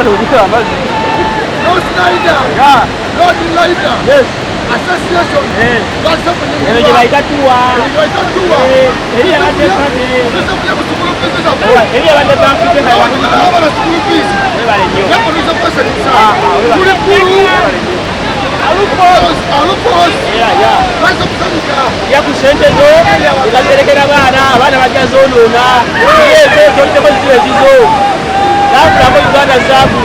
No Snyder. Yeah. No Delighter. Yes. Association. Yes. What's up with you? Eno baitatua. Eri abadde pate. Eri abadde bampite nga webale nnyo. Ya ku ssente zo ezazerekera abaana bajja zoonoona ezo zoliteko zizibu ezizo naafulako Uganda zaabu.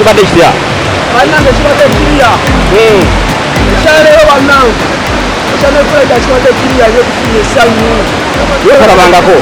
kibadde kitya bannange kibadde kiriya ekyaleero bannange ekyanekuleka kibadde kiriya yokufuna essanyu yokalabangako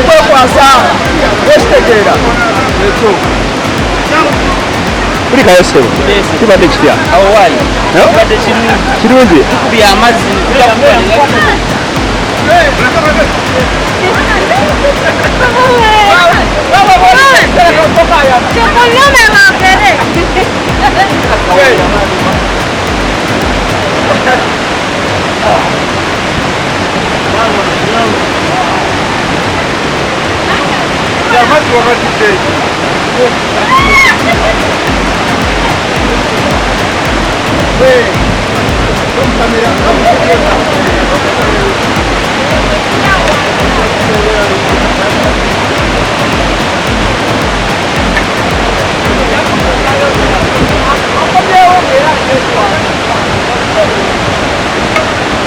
kwekwasa ekitegeera ekyo kuli kayosero kibadde kitya awali kibadde kirungi byamazzi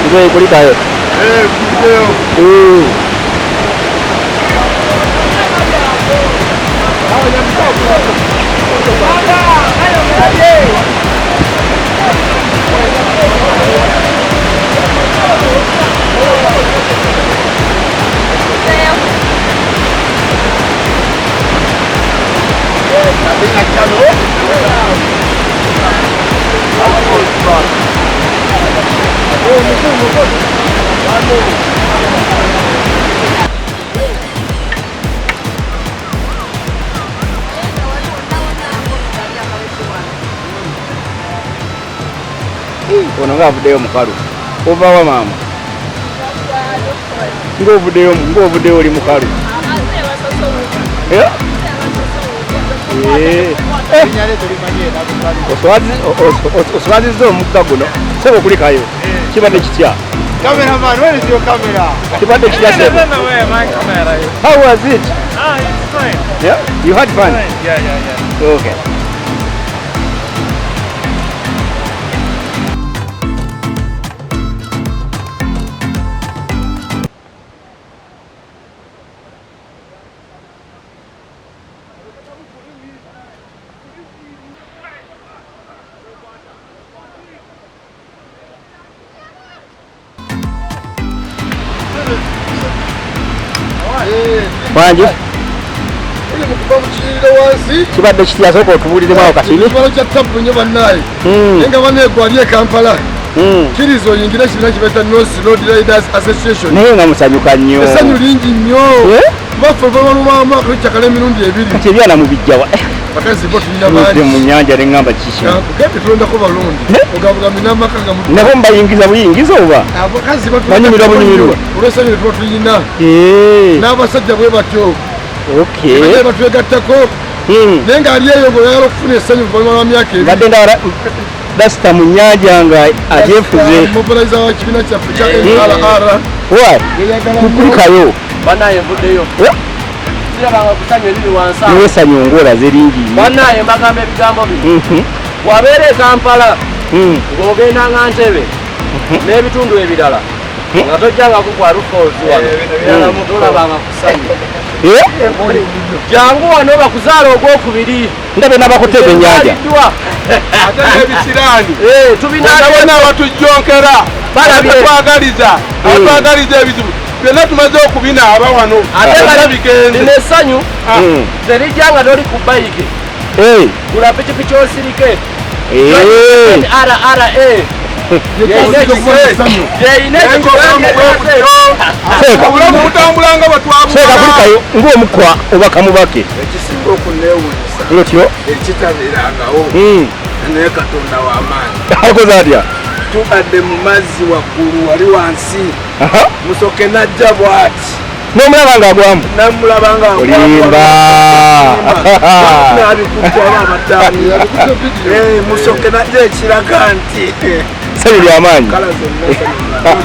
Ibe kulikayo ono ngaavuddeyo mukalu ovaawa maama ng'ovuddeyo oli mukalu oswazizza omugga guno sebe okulikayo kibadde kitya Cameraman, where is your camera? kibadde kitya sebe how was it It's fine. yeah you had fun Yeah. okay Wanji kibadde kitya sooka otubuuliremu katini ekibalo kya tapu nnyo bannaye nga baneegwali e Kampala kiriza oyingire ekibiina kibeeta North Road Riders Association naye nga musanyuka nnyo essanyu lingi nnyo baffe babalumaamu akalukyakala emirundi ebiri kati ebyana mubijjawa bakazi bo tulina bangi mu nnyanja neŋŋamba kiki gende tulondako balungi ogabugambi n'amaka nga nabo mubayingiza buyingiza oba abakazi banyumirwa bunyumirwa olw'essanyu lye tuba tulina n'abasajja bwe batyo okay batwegattako naye ng'ali eyo ng'oyagala okufuna essanyu luvannyuma lwa myaka ebiri badde ndawala dasita mu nnyanja nga agyefuze mobiliza wa kibiina kyaffe kya NRR kukulikayo bannaye nvuddeyo sirabanga kusanyu eriri wansi niwe essanyu ng'olaze lingi bannaye mbagamba ebigambo bino wabeera e Kampala ng'ogenda nga Ntebe n'ebitundu ebirala nga tojjangako kwa Rufoozi wano tolabanga kusanyu jangu wano bakuzaala ogwokubiri ndabe n'abakuteeka ennyanja ate n'ebisiraani tubinabona abatujjonkera abatwagaliza ebizibu byonna tumaze okubinaaba wano ate lino essanyu terijja nga toli ku bayike gula pikipiki osirike RRA obutambulanga batwabulikayo ng'omukwa oba kamubake ekisinga okuneewunyisa lotyo ekitabeerangawo naye Katonda w'amaanyi akoze atya tubadde mu mazzi waggulu wali wansi musoke najja bw'ati n'omulaba ng'agwamu namulaba nga olimba nabikuttwaba amataani musoke najja ekiraga nti ssanyu ly'amaanyi kala zonna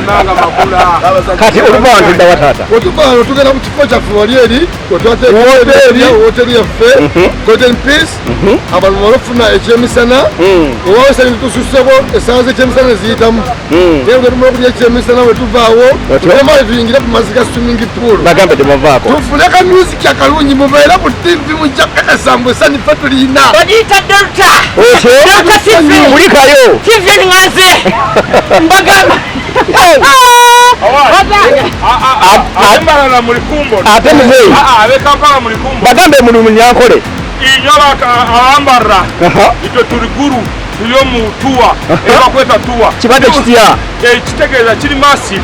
nanga makula kati oluva wantu dda watata otuvano tugenda mu kifo kyaffe wali eri woteri yaffe golden peace abantu balofuna ekyemisana owawesani tususeko esaza ekyemisana neziyitamu naye bwetumala okulya ekyemisana bwetuvaawo tulemale tuyingire ku mazzi ga swimming pool bagambe temavaako tufune ka music akalungi mubeere ku tv mujja kakasambu esanife tulina bagiyita delta mulikayo tv eŋŋaze mbagamba abalala muri kumbo ate muzeeyi abekampala muri kumbo bagambe mu Nyankole iyo abambara itwe turi guru tuyo mu tuwa ebakweta tuwa kibadde kitya ekitegeeza kiri massive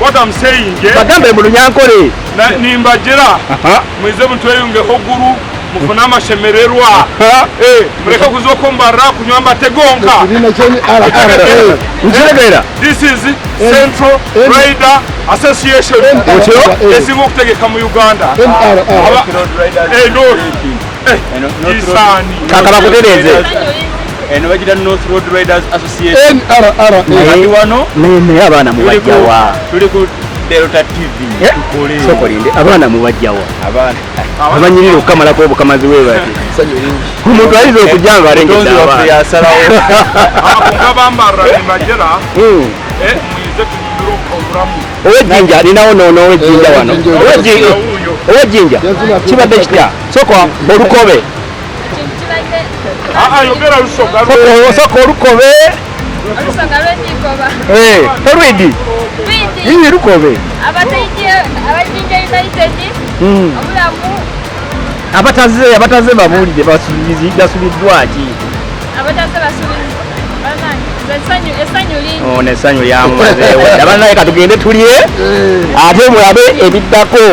what I'm saying bagambe mu Nyankole nimbagera mwize mutweyungeho guru mufuna amashemererwa mureke kuzokombara kunywa amategonka nkitegeera this is Central Rider Association esinga okutegeka mu Uganda kaka bakutereeze eno bagira North Road Riders Association NRR wano naye abaana mubajjawa tuli ku Delta TV sokolinde abaana mubajjawa abanyirira okukamalako obukamazi bwe bati omuntu ayiza okujjanga alengedde abaana yasalawo abambara nimbagera mwize tunyumira obulamu owejjinja alinawo noono owejjinja wano owejjinja kibadde kitya soka olukobe yogera lusoga soka olukobe tolwidi iyi lukobe abajinja united obulamu abataze babuulire basubiddwaki abataze basubiddwa essanyu lingi nessanyu lyamumazeewo abanaye katugende tulye ate mulabe ebiddako